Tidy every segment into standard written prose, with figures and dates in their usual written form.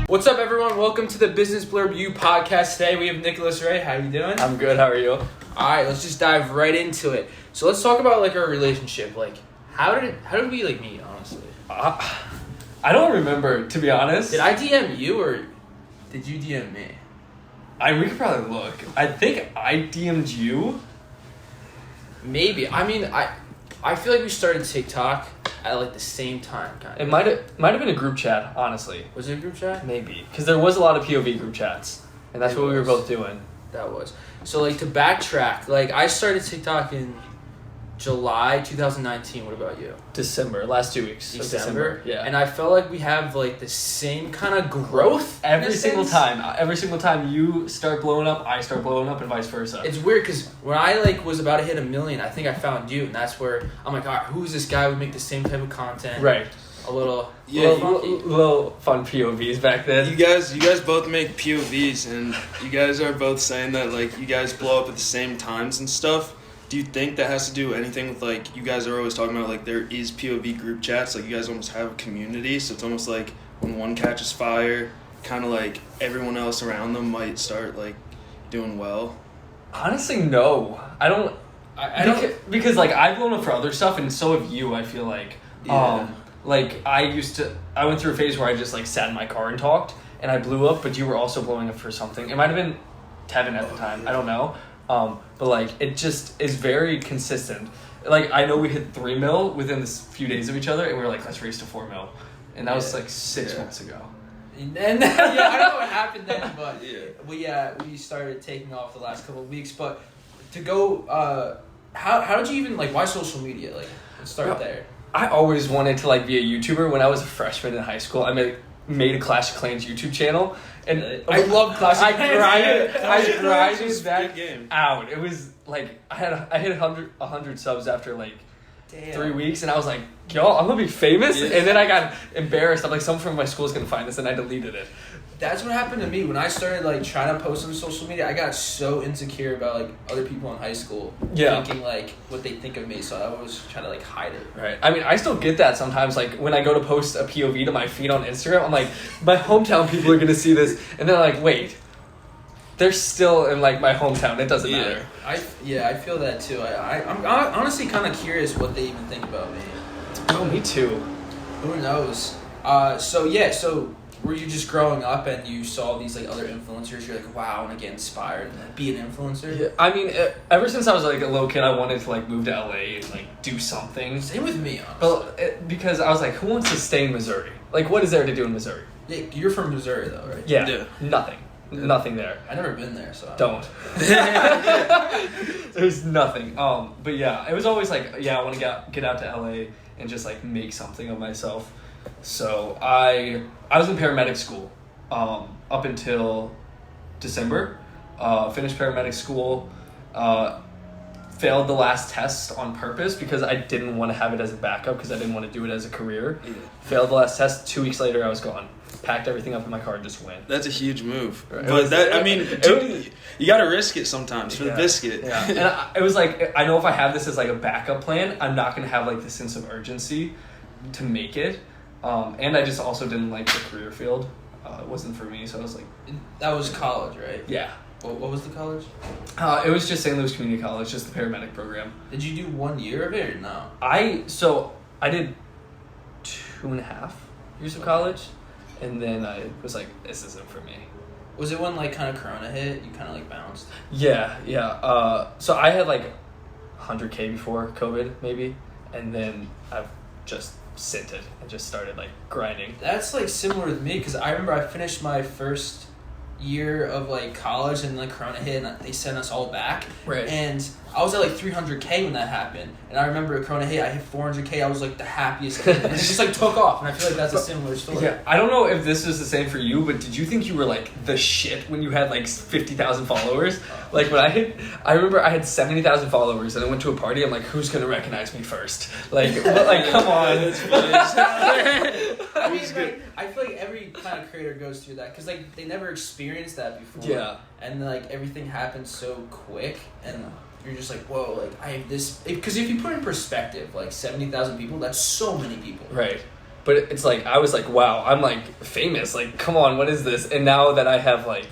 What's up, everyone? Welcome to the Business Blurb U podcast. Today we have Nicholas Ray. How you doing? I'm good. How are you? All right, let's just dive right into it. So let's talk about like our relationship. Like, how did we like meet? Honestly, I don't remember, to be honest. did I DM you or did you DM me? We could probably look. I think I DM'd you. Maybe. I mean, I feel like we started TikTok at like the same time. Kind of. It might have been a group chat. Honestly, Was it a group chat? maybe because there was a lot of POV group chats, and that's It what we were was. both doing. That was. So like to backtrack, like I started TikTok in July 2019. What about you? December, last 2 weeks. of December. Yeah. And I felt like we have like the same kind of growth in every a single sense. time. Every single time you start blowing up, I start blowing up, and vice versa. It's weird because when I like was about to hit 1 million, I think I found you, and that's where I'm like, all right, who's this guy? We make the same type of content. right. A little, Yeah, Little fun POVs back then. You guys both make POVs, and you guys are both saying that like you guys blow up at the same times and stuff. Do you think that has to do anything with like you guys are always talking about like there is POV group chats, like you guys almost have a community, so it's almost like when one catches fire, kind of like everyone else around them might start like doing well? Honestly, no. I don't. I don't. Because like I've blown up for other stuff, and so have you. I feel like. Yeah. Like I went through a phase where I just like sat in my car and talked, and I blew up. But you were also blowing up for something. It might have been Tevin at the time. I don't know. But like it just is very consistent. Like I know we hit 3 mil within this few days of each other, and we were like, let's race to 4 mil, and that was like 6 months ago. And yeah, I don't know what happened then, but Yeah. we started taking off the last couple of weeks. But to go, how did you even like? Why social media? Like, let's start Well, there. I always wanted to like be a YouTuber. When I was a freshman in high school, I made a Clash of Clans YouTube channel, and I love Clash of Clans. I grinded It's a that good game. out. It was like I hit 100 subs after like Damn. 3 weeks, and I was like, yo, I'm gonna be famous. Yeah. And then I got embarrassed. I'm like, someone from my school is gonna find this, and I deleted it. That's what happened to me when I started like trying to post on social media. I got so insecure about like other people in high school, Yeah. thinking like what they think of me. So I was trying to like hide it. Right. I mean, I still get that sometimes. Like when I go to post a POV to my feed on Instagram, I'm like, my hometown people are gonna see this, and they're like, wait, they're still in like my hometown. It doesn't matter. I feel that too. I'm honestly kind of curious what they even think about me. Oh, me too. Who knows? So were you just growing up and you saw these like other influencers? You're like, wow, I want to get inspired and be an influencer. Yeah, I mean, ever since I was like a little kid, I wanted to like move to LA and like do something. Same with me, honestly. Well, because I was like, who wants to stay in Missouri? Like, what is there to do in Missouri? Yeah, you're from Missouri though, right? Yeah, nothing. Nothing there. I've never been there, so Don't. There's nothing. But yeah, it was always like, yeah, I want to get out to LA and just like make something of myself. So I was in paramedic school up until December. Finished paramedic school. Failed the last test on purpose because I didn't want to have it as a backup because I didn't want to do it as a career. Yeah. Failed the last test. 2 weeks later, I was gone. Packed everything up in my car and just went. That's a huge move. Right. But you gotta risk it sometimes for the biscuit. Yeah, and it was like, I know if I have this as like a backup plan, I'm not going to have like the sense of urgency to make it. And I just also didn't like the career field. It wasn't for me, so I was like... that was college, right? Yeah. What was the college? It was just St. Louis Community College, just the paramedic program. Did you do 1 year of it or no? I did 2.5 years of college, and then I was like, this isn't for me. Was it when like kind of Corona hit? You kind of like bounced. Yeah. So I had like 100K before COVID, maybe, and then I've just sent it and just started like grinding. That's like similar with me because I remember I finished my first year of like college and like Corona hit and they sent us all back. Right. And I was at like 300K when that happened. And I remember Corona hit, I hit 400K. I was like the happiest kid. And it just like took off. And I feel like that's a similar story. Yeah, I don't know if this is the same for you, but did you think you were like the shit when you had like 50,000 followers? Like when I remember I had 70,000 followers and I went to a party. I'm like, who's gonna recognize me first? Like, come on. I mean, like, I feel like every kind of creator goes through that because like they never experienced that before. Yeah. And like everything happens so quick, and you're just like, whoa, like I have this. Because if you put in perspective, like 70,000 people, that's so many people. Right. But it's like, I was like, wow, I'm like famous. Like, come on, what is this? And now that I have like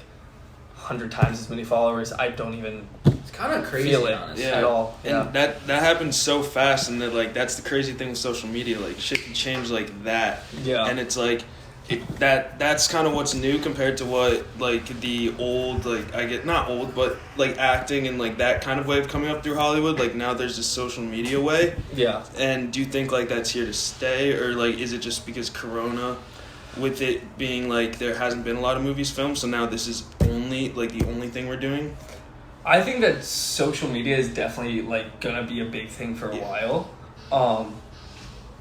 100 times as many followers, I don't even It's kind of crazy, feel it honestly. at all. Yeah. And that happens so fast, and that like that's the crazy thing with social media. Like shit can change like that. Yeah. And it's like that's kind of what's new compared to what like the old, like I get not old, but like acting and like that kind of way of coming up through Hollywood. Like now there's this social media way. Yeah. And do you think like that's here to stay, or like is it just because Corona, with it being like there hasn't been a lot of movies filmed, so now this is only like the only thing we're doing? I think that social media is definitely like gonna be a big thing for a while.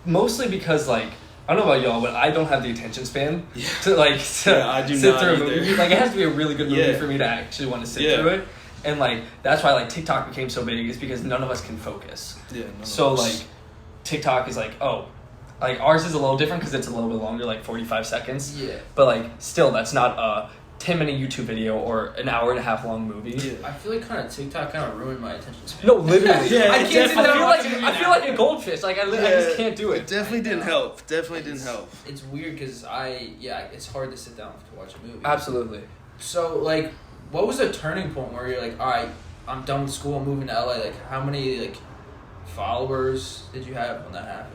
Mostly because like, I don't know about y'all, but I don't have the attention span to I do sit not through a movie. Like, it has to be a really good movie for me to actually want to sit through it. And like, that's why like TikTok became so big, is because none of us can focus. Yeah. So like, TikTok is like, like ours is a little different because it's a little bit longer, like 45 seconds. Yeah. But like, still, that's not a 10-minute YouTube video or an hour and a half long movie. Yeah. I feel like TikTok kind of ruined my attention span. No, literally. Yeah, I it can't sit definitely- down. I feel like a goldfish. Like I just can't do It it. definitely didn't help. Didn't help. It's weird because it's hard to sit down to watch a movie. Absolutely. So like, what was the turning point where you're like, all right, I'm done with school, I'm moving to LA? Like, how many like followers did you have when that happened?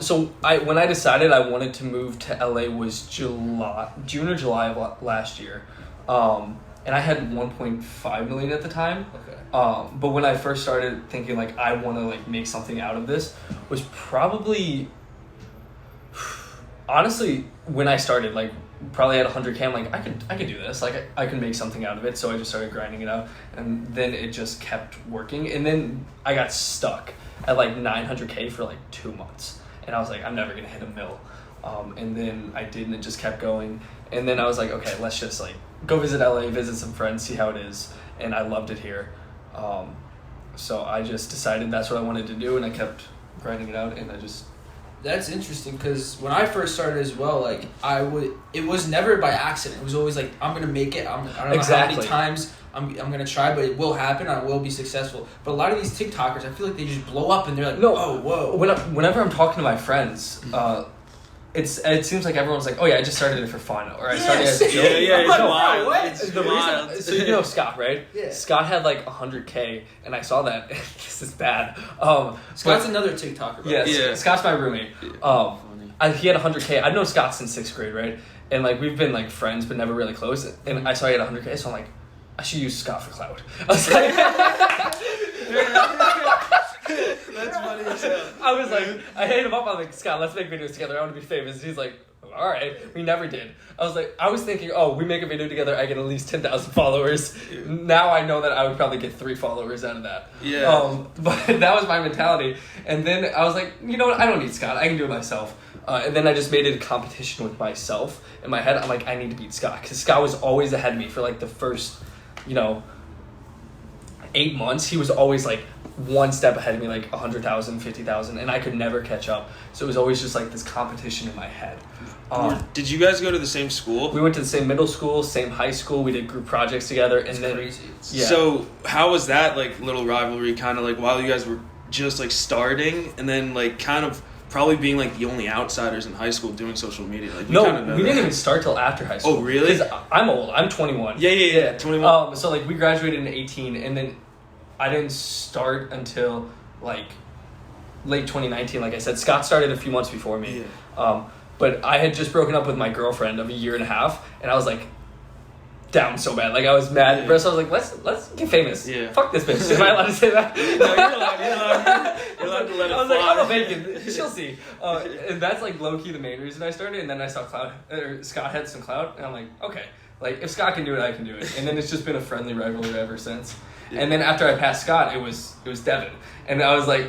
So when I decided I wanted to move to LA was June or July of last year. And I had 1.5 million at the time. Okay. But when I first started thinking like I want to like make something out of this was probably, honestly, when I started, like probably at 100K, I'm like, I could do this. Like I can make something out of it. So I just started grinding it out, and then it just kept working. And then I got stuck at like 900K for like 2 months, and I was like, I'm never gonna hit a mil. And then I did, and it just kept going. And then I was like, okay, let's just like go visit LA, visit some friends, see how it is. And I loved it here. So I just decided that's what I wanted to do, and I kept grinding it out, and That's interesting because when I first started as well, like it was never by accident. It was always like, I'm gonna make it. I don't know how many times I'm gonna try, but it will happen. I will be successful. But a lot of these TikTokers, I feel like they just blow up and they're like, oh, whoa. Whenever I'm talking to my friends, it seems like everyone's like, oh yeah, I just started it for fun, or I started as a joke. It's like, wild. what? It's The wild. reason, so you know Scott, right? Yeah. Scott had like 100K, and I saw that. This is bad. Scott's another TikToker. Bro. Yeah. Scott's my roommate. He had 100K. I've known Scott since 6th grade, right? And like we've been like friends, but never really close. And I saw he had 100K, so I'm like, I should use Scott for clout. I was like, That's funny as hell. I was like, I hit him up. I'm like, Scott, let's make videos together. I want to be famous. And he's like, all right. We never did. I was thinking, oh, we make a video together, I get at least 10,000 followers. Now I know that I would probably get 3 followers out of that. Yeah. But that was my mentality. And then I was like, you know what? I don't need Scott. I can do it myself. And then I just made it a competition with myself. In my head, I'm like, I need to beat Scott. Because Scott was always ahead of me for like the first, 8 months. He was always like one step ahead of me, like 100,000, 50,000, and I could never catch up. So it was always just like this competition in my head. Did you guys go to the same school? We went to the same middle school, same high school. We did group projects together, and then Crazy. Yeah. So how was that like little rivalry kind of like while you guys were just like starting, and then like kind of probably being like the only outsiders in high school doing social media? Like we didn't even start till after high school. Oh really? 'Cause I'm old. I'm 21. Yeah. 21. So like we graduated in 18, and then I didn't start until like late 2019. Like I said, Scott started a few months before me. Yeah. But I had just broken up with my girlfriend of a year and a half, and I was like down so bad. Like I was mad. Yeah. So I was like, let's get famous. Yeah. Fuck this bitch. Am I allowed to say that? No, you're allowed to let it I was fly. like, I'm a bacon. She'll see. And that's like low key the main reason I started. And then I saw Scott had some clout, and I'm like, okay, like if Scott can do it, I can do it. And then it's just been a friendly rivalry ever since. Yeah. And then after I passed Scott, it was Devin, and I was like,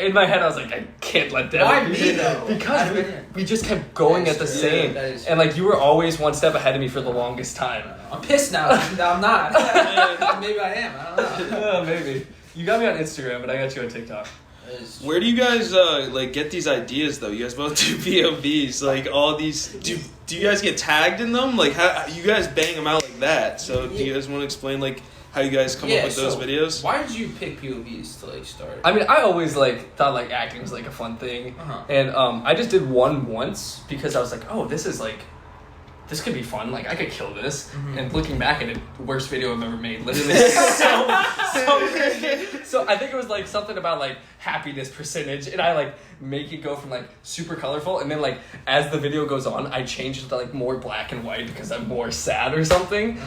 in my head, I was like, I can't let Devin. Why me though? Because we just kept going at the That is same, true. and like you were always one step ahead of me for the longest time. I'm pissed now. I'm not. Maybe I am. I don't know. Maybe you got me on Instagram, but I got you on TikTok. Where do you guys like get these ideas though? You guys both do POVs, like all these. Do you guys get tagged in them? Like how you guys bang them out like that? So do you guys want to explain like how you guys come up with those videos? Why did you pick POVs to like start? I mean, I always like thought like acting was like a fun thing, and I just did one once because I was like, oh, this could be fun. Like I could kill this. And looking back at it, worst video I've ever made. Literally, so I think it was like something about like happiness percentage, and I like make it go from like super colorful, and then like as the video goes on, I change it to like more black and white because I'm more sad or something.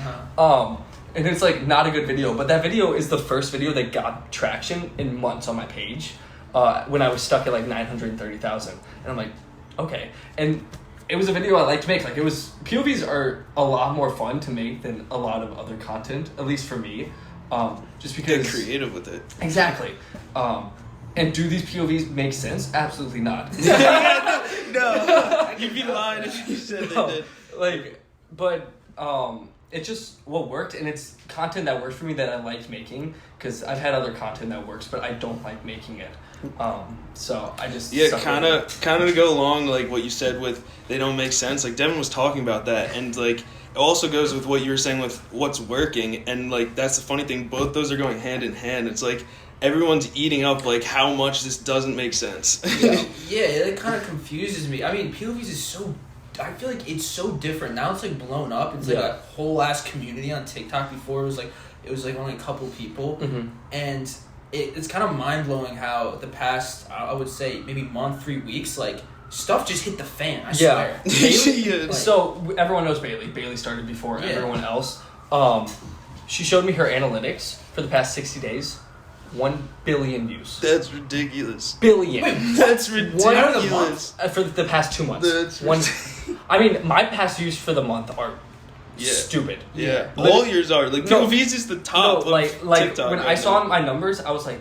And it's like not a good video, but that video is the first video that got traction in months on my page when I was stuck at like 930,000. And I'm like, okay. And it was a video I like to make. Like POVs are a lot more fun to make than a lot of other content, at least for me. Just because get creative with it. Exactly. And do these POVs make sense? Absolutely not. No. You'd be lying if you said they did. Like, but it's just what worked, and it's content that works for me that I like making, because I've had other content that works, but I don't like making it. So I just kind of to go along like what you said with they don't make sense. Like Devin was talking about that, and like it also goes with what you were saying with what's working, and like that's the funny thing. Both those are going hand in hand. It's like everyone's eating up like how much this doesn't make sense. Yeah, it kind of confuses me. I mean, POVs is so. I feel like it's so different now. It's like blown up. It's like a whole ass community on TikTok. Before it was like only a couple people, and it's kind of mind blowing how the past I would say maybe month, 3 weeks, like stuff just hit the fan. I swear. Bailey, so everyone knows Bailey. Bailey started before everyone else. She showed me her analytics for the past 60 days. 1 billion views. That's ridiculous. Billion. Wait, that's ridiculous. For the past 2 months. That's I mean, my past views for the month are stupid. Yeah. All yours are. Like, POVs is the top of like TikTok when right I saw my numbers, I was like,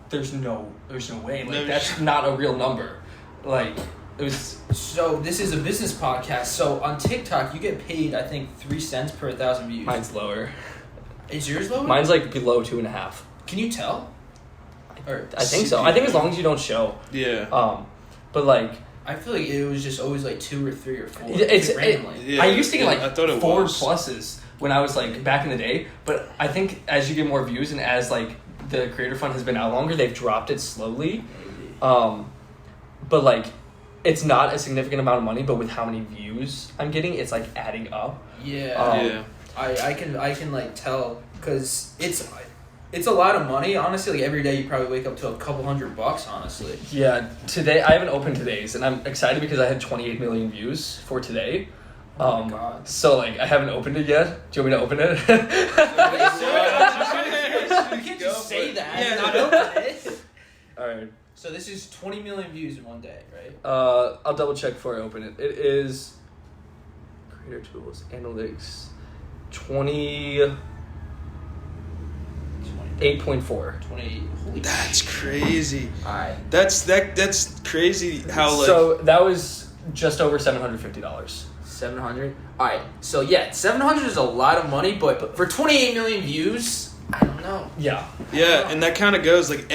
there's no way. Like, that's not a real number. Like, it was... So, this is a business podcast. So, on TikTok, you get paid, I think, 3 cents per 1,000 views. Mine's lower. Is yours lower? Mine's, like, below 2.5. Can you tell? I think so. I think as long as you don't show. Yeah. But like, I feel like it was just always like 2 or 3 or 4. I used to get like I thought it 4 was. pluses when I was like back in the day. But I think as you get more views and as like the creator fund has been out longer, they've dropped it slowly. But like, it's not a significant amount of money. But with how many views I'm getting, it's like adding up. Yeah. I can like tell because it's a lot of money, honestly. Like every day you probably wake up to a couple $100, honestly. Yeah, today I haven't opened today's, and I'm excited because I had 28 million views for today. Oh my god! So like I haven't opened it yet. Do you want me to open it? You can't just say that and not open it. All right. So this is 20 million views in one day, right? I'll double check before I open it. It is Creator Tools Analytics 8.4. 28. Holy That's shit. crazy. Alright. That's crazy how like... So that was just over $750. 700? Alright, so yeah, 700 is a lot of money, but for 28 million views, I don't know. Yeah. Yeah, and that kind of goes like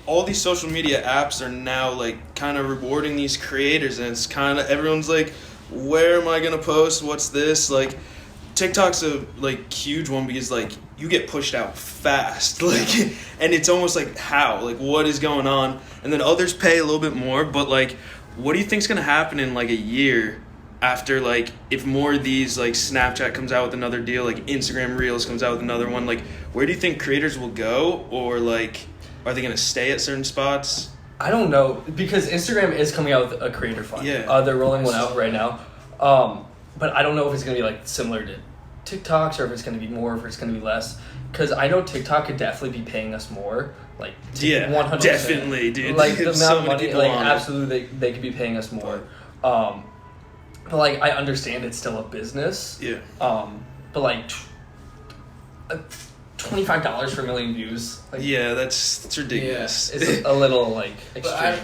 all these social media apps are now like kind of rewarding these creators, and it's kind of everyone's like, where am I gonna post? What's this? Like, TikTok's a like huge one because like you get pushed out fast, like, and it's almost like how, like, what is going on? And then others pay a little bit more, but like, what do you think's gonna happen in like a year? After, like, if more of these, like, Snapchat comes out with another deal, like, Instagram Reels comes out with another one, like, where do you think creators will go? Or, like, are they going to stay at certain spots? I don't know, because Instagram is coming out with a creator fund. Yeah. They're rolling one out right now. But I don't know if it's going to be, like, similar to TikTok's, or if it's going to be more, or if it's going to be less. Because I know TikTok could definitely be paying us more. Like, 100%. Definitely, dude. Like, the amount so of money, like, absolutely, they could be paying us more. But, like, I understand it's still a business. Yeah. But, like, $25 for a million views. Like, yeah, that's ridiculous. Yeah, it's a little, like, extreme. I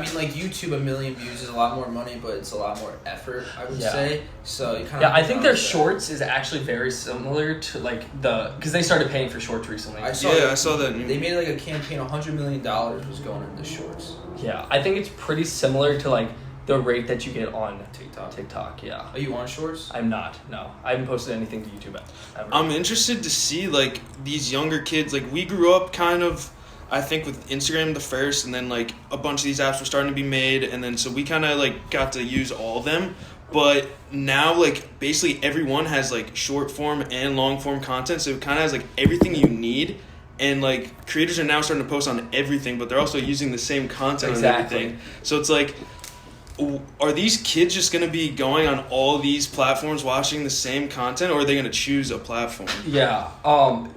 mean, like, YouTube, 1 million views is a lot more money, but it's a lot more effort, I would say. So, you kind of... Yeah, I think their shorts is actually very similar to, like, because they started paying for shorts recently. I saw that. They made, like, a campaign, $100 million was going into shorts. Yeah, I think it's pretty similar to, like, the rate that you get on TikTok, yeah. Are you on Shorts? I'm not. No, I haven't posted anything to YouTube ever. I'm interested to see like these younger kids. Like we grew up kind of, I think, with Instagram the first, and then like a bunch of these apps were starting to be made, and then so we kind of like got to use all of them. But now like basically everyone has like short form and long form content, so it kind of has like everything you need. And like creators are now starting to post on everything, but they're also using the same content on everything. So it's like, are these kids just going to be going on all these platforms watching the same content, or are they going to choose a platform? Yeah.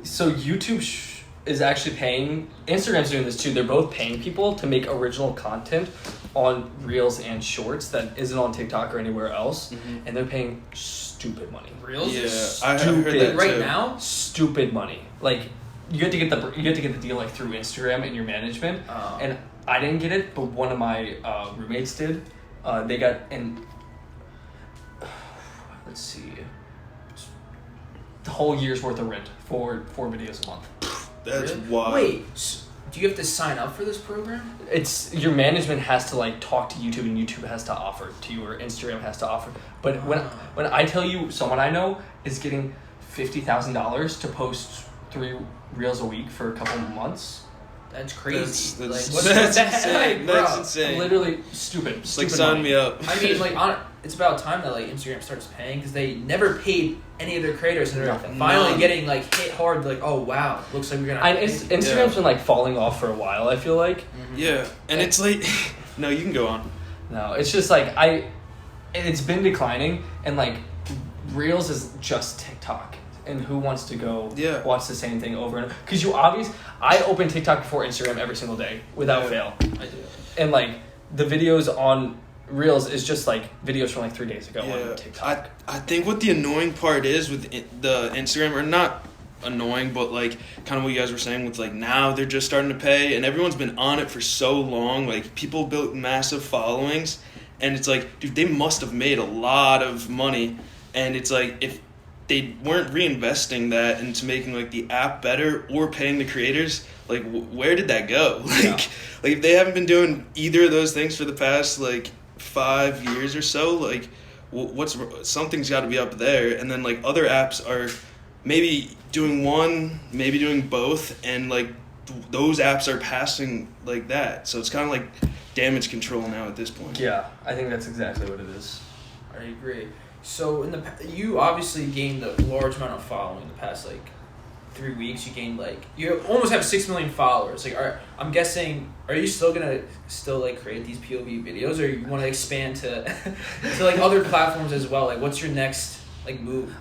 So YouTube is actually paying. Instagram's doing this too. They're both paying people to make original content on Reels and Shorts that isn't on TikTok or anywhere else, and they're paying stupid money. Reels? Yeah, I heard that right too. now. Stupid money. Like you have to get the deal like through Instagram and your management, and I didn't get it, but one of my roommates did. They got let's see, the whole year's worth of rent for 4 videos a month. That's really? wild. Wait, do you have to sign up for this program? It's your management has to like talk to YouTube, and YouTube has to offer to you, or Instagram has to offer. But when I tell you, someone I know is getting $50,000 to post 3 reels a week for a couple of months. That's crazy. That's insane. That's insane. Literally stupid. Like sign me up. I mean, like it's about time that like Instagram starts paying, because they never paid any of their creators, and they're finally getting like hit hard. Like, oh wow, looks like we're gonna. Instagram's been like falling off for a while, I feel like. Yeah, and it's like, no, you can go on. No, it's just like it's been declining, and like Reels is just TikTok. And who wants to go watch the same thing over and over? Because I open TikTok before Instagram every single day without fail. I do. And like the videos on Reels is just like videos from like 3 days ago on TikTok. I think what the annoying part is with the Instagram, or not annoying, but like kind of what you guys were saying with like now they're just starting to pay, and everyone's been on it for so long. Like people built massive followings, and it's like, dude, they must have made a lot of money, and it's like if they weren't reinvesting that into making like the app better or paying the creators, like where did that go? Like if they haven't been doing either of those things for the past like 5 years or so, like something's got to be up there. And then like other apps are maybe doing one, maybe doing both, and like those apps are passing like that. So it's kind of like damage control now at this point. Yeah, I think that's exactly what it is. I agree. So you obviously gained a large amount of following in the past like 3 weeks. You almost have 6 million followers. Like, I'm guessing, are you still gonna like create these POV videos, or you want to expand to like other platforms as well? Like, what's your next like move?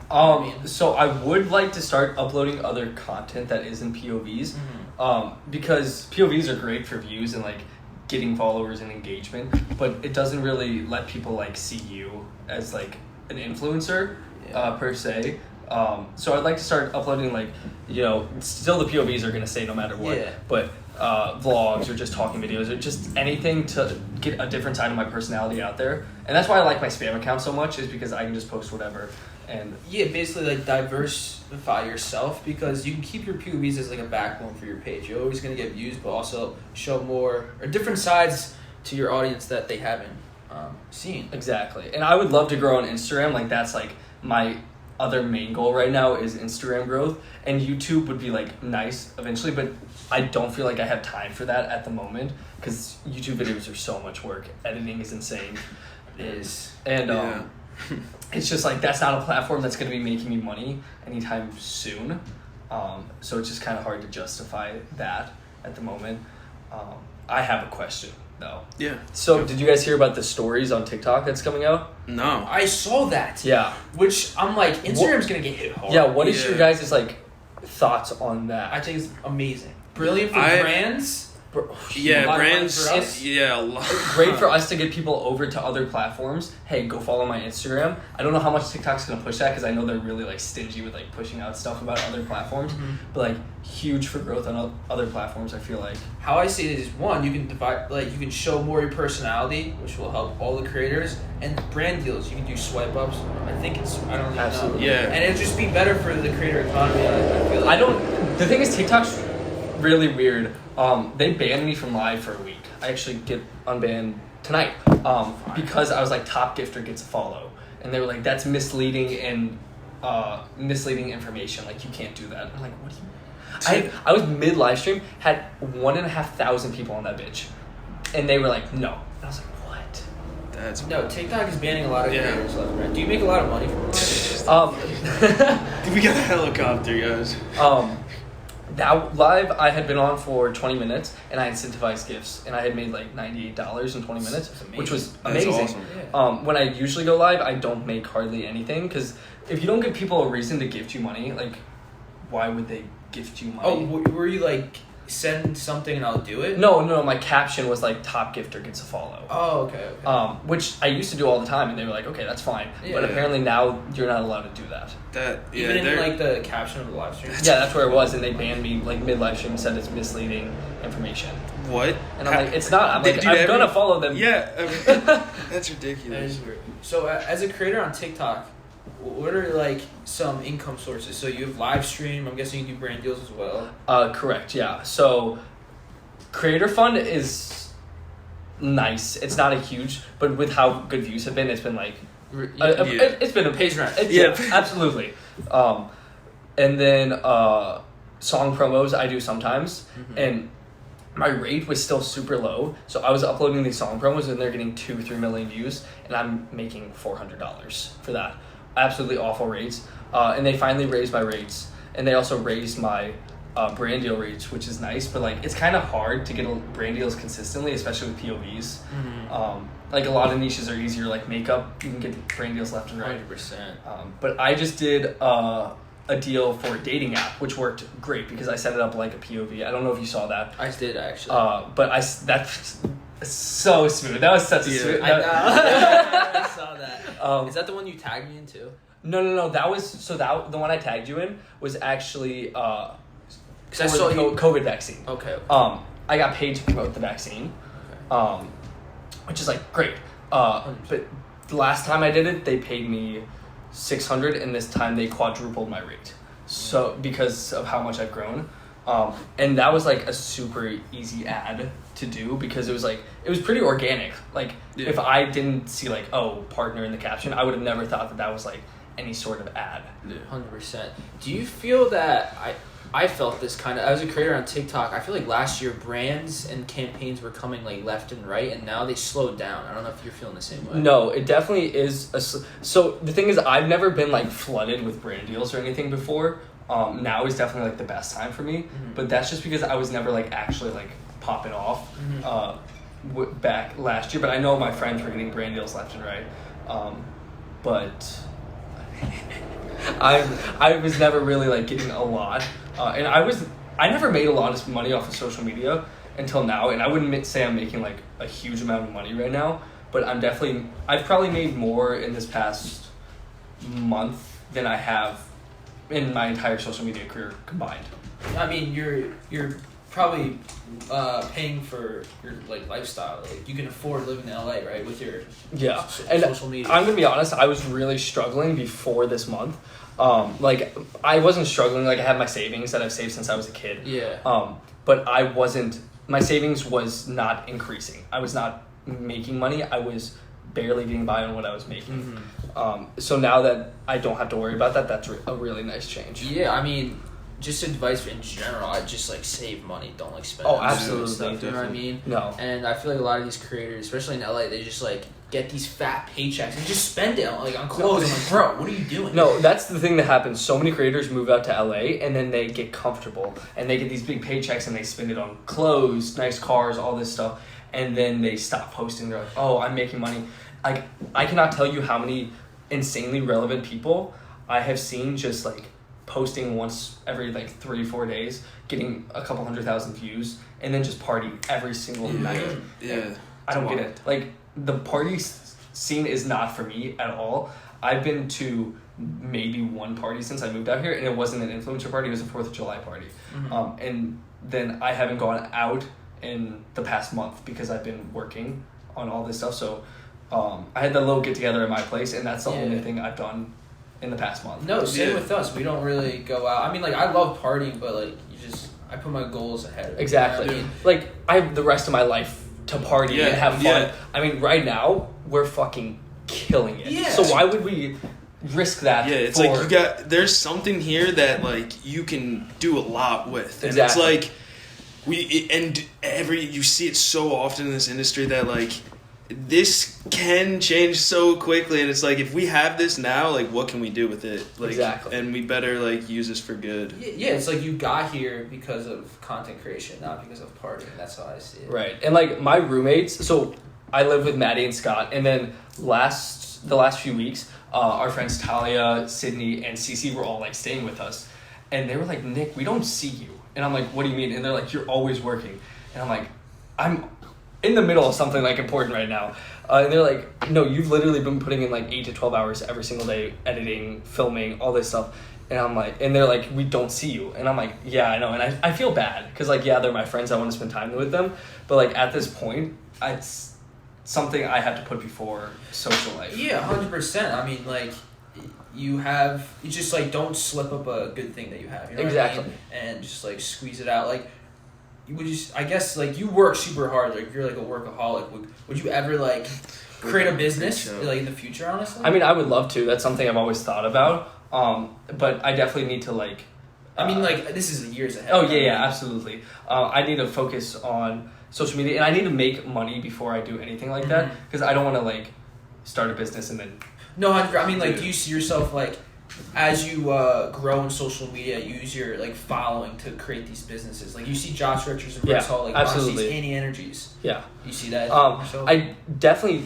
So I would like to start uploading other content that isn't POVs, because POVs are great for views and like getting followers and engagement, but it doesn't really let people like see you as like an influencer per se. So I'd like to start uploading like, still the POVs are gonna say no matter what, but vlogs or just talking videos or just anything to get a different side of my personality out there. And that's why I like my spam account so much, is because I can just post whatever. And basically like diversify yourself, because you can keep your POVs as like a backbone for your page. You're always gonna get views, but also show more or different sides to your audience that they haven't seen. Exactly. And I would love to grow on Instagram. Like that's like my other main goal right now is Instagram growth, and YouTube would be like nice eventually, but I don't feel like I have time for that at the moment, because YouTube videos are so much work. Editing is insane. It is. And it's just like that's not a platform that's going to be making me money anytime soon. So it's just kind of hard to justify that at the moment. I have a question though. Yeah. So did you guys hear about the stories on TikTok that's coming out? No. I saw that. Yeah. Which I'm like, Instagram's going to get hit hard. Yeah, what is your guys' like thoughts on that? I think it's amazing. Brilliant for brands. Brands. For us. Yeah, a lot. Great for us to get people over to other platforms. Hey, go follow my Instagram. I don't know how much TikTok's gonna push that, because I know they're really like stingy with like pushing out stuff about other platforms. But like huge for growth on other platforms, I feel like. How I see it is, one, you can divide, like you can show more your personality, which will help all the creators, and brand deals. You can do swipe ups. I don't even know. Yeah. And it'd just be better for the creator economy. I feel like. The thing is, TikTok's really weird. They banned me from live for a week. I actually get unbanned tonight. Because I was like, top gifter gets a follow. And they were like, that's misleading and misleading information. Like, you can't do that. I'm like, what do you... I was mid live stream, had 1,500 people on that bitch. And they were like, no. And I was like, what? No, TikTok is banning a lot of creators left and right. Do you make a lot of money from it? We got a helicopter, guys. That live I had been on for 20 minutes and I incentivized gifts and I had made like $98 in 20 minutes, which was amazing. That's awesome. When I usually go live, I don't make hardly anything because if you don't give people a reason to gift you money, like, why would they gift you money? Oh, were you like, send something and I'll do it? No, my caption was like, top gifter gets a follow. Oh, okay. Which I used to do all the time and they were like, okay, that's fine. Yeah. But apparently now you're not allowed to do that. Even in like the caption of the live stream? Yeah, that's where it was, and they banned me like mid live stream and said it's misleading information. What? And I'm like, it's not. I'm like, I'm gonna follow them. Yeah, I mean, that's ridiculous. That is weird. So as a creator on TikTok, what are like some income sources? So you have live stream. I'm guessing you do brand deals as well. Correct. Yeah. So Creator Fund is nice. It's not a huge, but with how good views have been, it's been like it's been a pays rent. Absolutely. And then song promos I do sometimes, and my rate was still super low. So I was uploading these song promos, and they're getting 2-3 million views, and I'm making $400 for that. Absolutely awful rates. And they finally raised my rates, and they also raised my brand deal rates, which is nice, but like it's kind of hard to get brand deals consistently, especially with POVs. Like a lot of niches are easier, like makeup, you can get brand deals left and right. 100%. But I just did a deal for a dating app, which worked great because I set it up like a POV. I don't know if you saw that. I did actually. But that's so smooth. That was such a smooth. I saw that. Is that the one you tagged me in too? No. That was the one I tagged you in was actually because I saw COVID vaccine. Okay. I got paid to promote the vaccine, which is like great. But the last time I did it, they paid me $600, and this time they quadrupled my rate. So because of how much I've grown, and that was like a super easy ad to do because it was pretty organic. Like if I didn't see like partner in the caption, I would have never thought that was like any sort of ad. 100%. Do you feel that I felt this kind of as a creator on TikTok? I feel like last year brands and campaigns were coming like left and right, and now they slowed down. I don't know if you're feeling the same way. No, it definitely is. So the thing is, I've never been like flooded with brand deals or anything before. Now is definitely like the best time for me, but that's just because I was never like actually like popping off back last year. But I know my friends were getting brand deals left and right, but I was never really like getting a lot, and I never made a lot of money off of social media until now, and I wouldn't say I'm making like a huge amount of money right now, but I've probably made more in this past month than I have in my entire social media career combined. I mean, you're probably paying for your like lifestyle. Like you can afford living in LA, right? With your social media. I'm gonna be honest, I was really struggling before this month. Like I wasn't struggling. Like I had my savings that I've saved since I was a kid. Yeah. But I wasn't. My savings was not increasing. I was not making money. I was barely getting by on what I was making. So now that I don't have to worry about that, that's a really nice change. Yeah, I mean, just advice in general, I just like save money, don't like spend. Oh, absolutely. Stuff, you know what I mean? No. And I feel like a lot of these creators, especially in LA, they just like get these fat paychecks and just spend it on clothes. I'm like, bro, what are you doing? No, that's the thing that happens. So many creators move out to LA and then they get comfortable and they get these big paychecks and they spend it on clothes, nice cars, all this stuff, and then they stop posting. They're like, oh, I'm making money. I cannot tell you how many insanely relevant people I have seen just like posting once every like 3-4 days, getting a couple 100,000 views, and then just party every single night. Yeah. I don't get it. Like the party scene is not for me at all. I've been to maybe one party since I moved out here, and it wasn't an influencer party, it was a 4th of July party. And then I haven't gone out in the past month because I've been working on all this stuff. So I had the little get together at my place, and that's the only thing I've done in the past month. No, same with us. We don't really go out. I mean, like I love partying, but like I put my goals ahead. Exactly. You know what I mean? Like I have the rest of my life to party and have fun. Yeah. I mean, right now we're fucking killing it. Yeah. So why would we risk that? Yeah, it's like there's something here that like you can do a lot with. And exactly. It's like you see it so often in this industry that like this can change so quickly, and it's like if we have this now, like what can we do with it? Like, exactly. And we better like use this for good. Yeah, it's like you got here because of content creation, not because of partying. That's how I see it. Right, and like my roommates. So I live with Maddie and Scott, and then the last few weeks, our friends Talia, Sydney, and Cece were all like staying with us, and they were like, "Nick, we don't see you," and I'm like, "What do you mean?" And they're like, "You're always working," and I'm like, "I'm in the middle of something like important right now," and they're like, "No, you've literally been putting in like 8 to 12 hours every single day, editing, filming, all this stuff," and I'm like, and they're like, "We don't see you," and I'm like, "Yeah, I know," and I feel bad because like they're my friends, I want to spend time with them, but like at this point, it's something I have to put before social life. Yeah, 100%. I mean, like you just like don't slip up a good thing that you have. You know exactly. What I mean? And just like squeeze it out. Like I guess like you work super hard. Like you're like a workaholic. Would you ever like create a business like in the future? Honestly, I mean, I would love to. That's something I've always thought about. But I definitely need to like. I mean, like this is years ahead. Oh yeah, absolutely. I need to focus on social media, and I need to make money before I do anything like that, because I don't want to like start a business and then. No, I mean, like, do you see yourself like as you grow in social media, use your like following to create these businesses? Like you see Josh Richards and Brooks Hall, like absolutely. These Annie Energies. Yeah, you see that. I definitely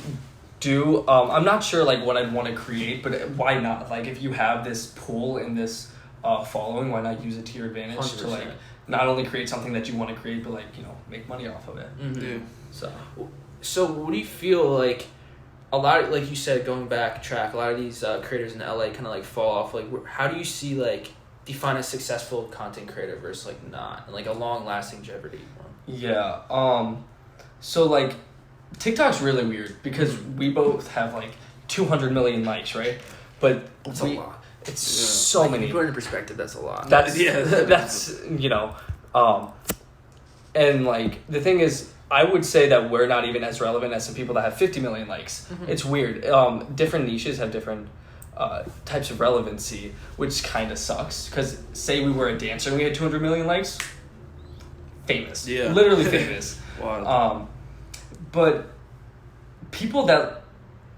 do. I'm not sure like what I'd want to create, but why not? Like if you have this pool and this following, why not use it to your advantage 100%. to like not only create something that you want to create, but like make money off of it. Mm-hmm. Yeah. So what do you feel like? A lot of, like you said, going back track, a lot of these creators in LA kind of like fall off. Like, how do you see like define a successful content creator versus like not, and like a long lasting jeopardy one? Yeah. So like TikTok's really weird because we both have like 200 million likes, right? But that's a lot. It's so many. To put it in perspective, that's a lot. That's and like the thing is, I would say that we're not even as relevant as some people that have 50 million likes. Mm-hmm. It's weird. Different niches have different types of relevancy, which kind of sucks. Because say we were a dancer and we had 200 million likes, famous. Yeah. Literally famous. Wow. But people that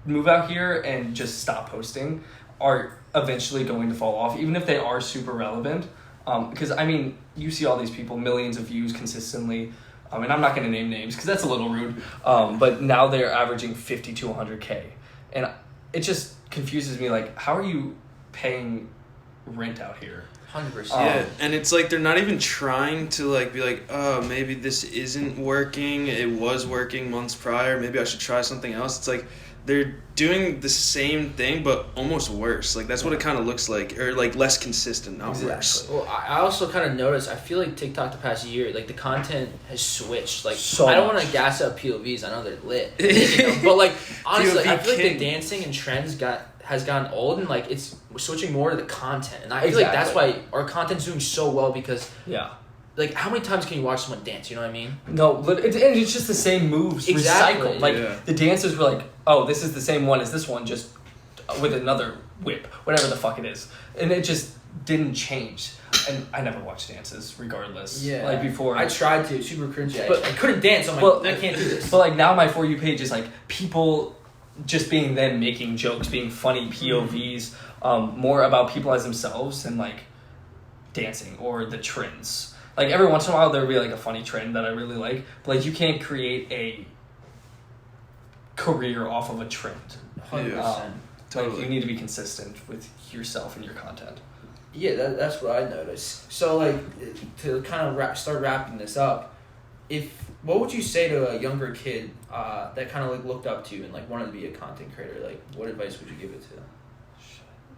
move out here and just stop posting are eventually going to fall off, even if they are super relevant. Because, I mean, you see all these people, millions of views consistently. And I'm not going to name names because that's a little rude. But now they're averaging 50 to 100K. And it just confuses me. Like, how are you paying rent out here? 100%. Yeah, and it's like they're not even trying to like be like, oh, maybe this isn't working. It was working months prior. Maybe I should try something else. It's like they're doing the same thing but almost worse. Like that's what it kind of looks like, or like less consistent, not worse. Well, I also kind of noticed. I feel like TikTok the past year, like the content has switched. Like so I don't want to gas up POVs. I know they're lit, but like honestly, I feel like the dancing and trends has gotten old, and like it's switching more to the content. And I feel like that's why our content's doing so well because like, how many times can you watch someone dance? You know what I mean? No, it's just the same moves recycled. Like, the dancers were like, oh, this is the same one as this one, just with another whip, whatever the fuck it is. And it just didn't change. And I never watched dances, regardless. Yeah. Like, before. I tried to. Super cringy. But I couldn't dance. I'm like, I can't do this. But, like, now my For You page is, like, people just being them, making jokes, being funny POVs, more about people as themselves and, like, dancing or the trends. Like, every once in a while, there'll be, like, a funny trend that I really like. But, like, you can't create a career off of a trend. 100%. Totally. Like, you need to be consistent with yourself and your content. Yeah, that's what I noticed. So, like, to kind of start wrapping this up, what would you say to a younger kid that kind of, like, looked up to you and, like, wanted to be a content creator? Like, what advice would you give it to them?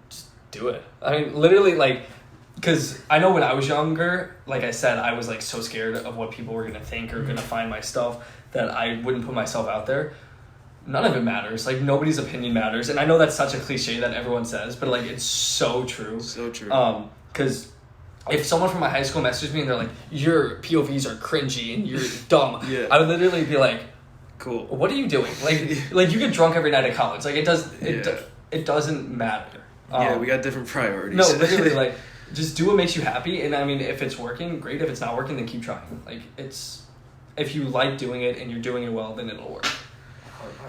Just do it. I mean, literally, like... Because I know when I was younger, like I said, I was like so scared of what people were going to think or going to find my stuff that I wouldn't put myself out there. None of it matters. Like, nobody's opinion matters. And I know that's such a cliche that everyone says, but like, it's so true. So true. Because if someone from my high school messaged me and they're like, your POVs are cringy and you're dumb, I would literally be like, Cool. What are you doing? Like you get drunk every night at college. Like it doesn't matter. Yeah, we got different priorities. No, literally, like, just do what makes you happy. And I mean, if it's working, great. If it's not working, then keep trying. Like, if you like doing it and you're doing it well, then it'll work.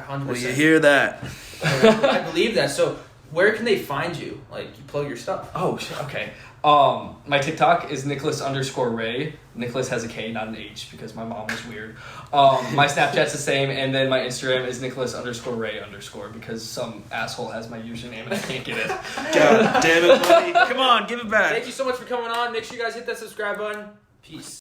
100%. Well, you hear that? I believe that. So, where can they find you? Like, you plug your stuff. Oh, okay. My TikTok is Nicholas_Ray. Nicholas has a K, not an H, because my mom was weird. My Snapchat's the same, and then my Instagram is Nicholas_Ray_ because some asshole has my username and I can't get it. God damn it, buddy. Come on, give it back. Thank you so much for coming on. Make sure you guys hit that subscribe button. Peace.